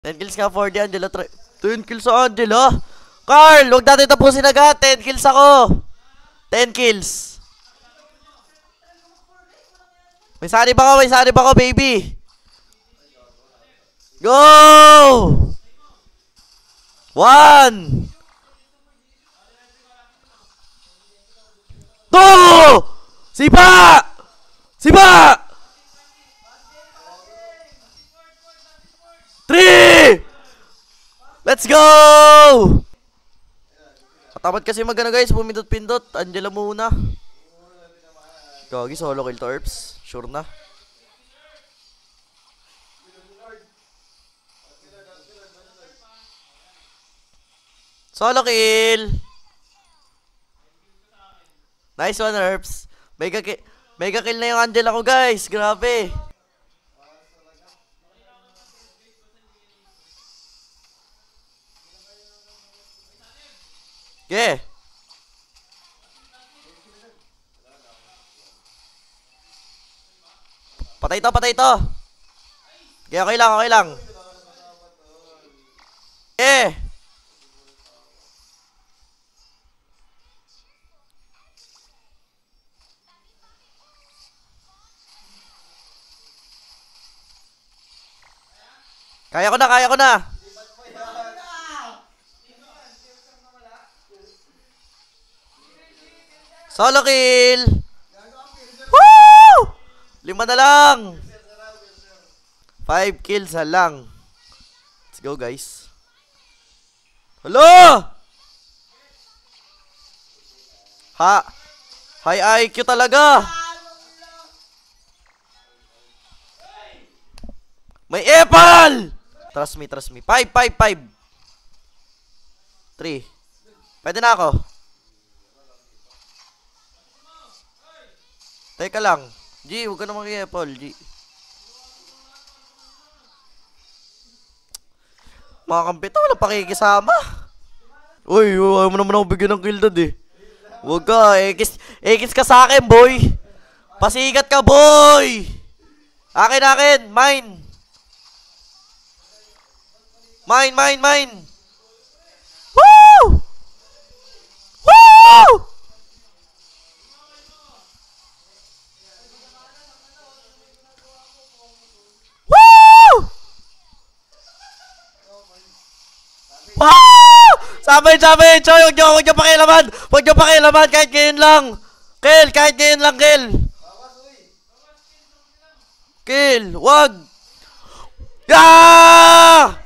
10 kills nga for the Angela. 10 kills sa Angela. Carl, huwag natin tapusin agad. 10 kills ako. 10 kills. May sanib ako, baby. Go! 1 2 Sipa! Sipa! 3 Let's go! Katapat kasi magana guys, pumindot-pindot. Angela muna. Gagi, solo kill to Erps. Sure na. Solo kill! Nice one, Erps. Mega kill na yung Angela ko guys. Grabe. Yeah. Patay to. Okay lang. Yeah. Kaya ko na. Solo kill! Woo! 5 na lang. 5 kills na lang. Let's go, guys. Hello! High IQ talaga. May epal! Trust me. 5. 3. Pwede na ako. Teka lang. G, huwag ka naman kay Apple, G. Mga kampita, wala pakikisama. Uy, ayaw mo naman ako bigyan ng kill dad eh. Huwag ka, ekis ka sa akin, boy. Pasigat ka, boy. Akin. Mine. Woo! Woo! Wow! Sabay! Choy, huwag niyo pakialaman! Kahit ngayon lang! Kill! Wag! Yeah!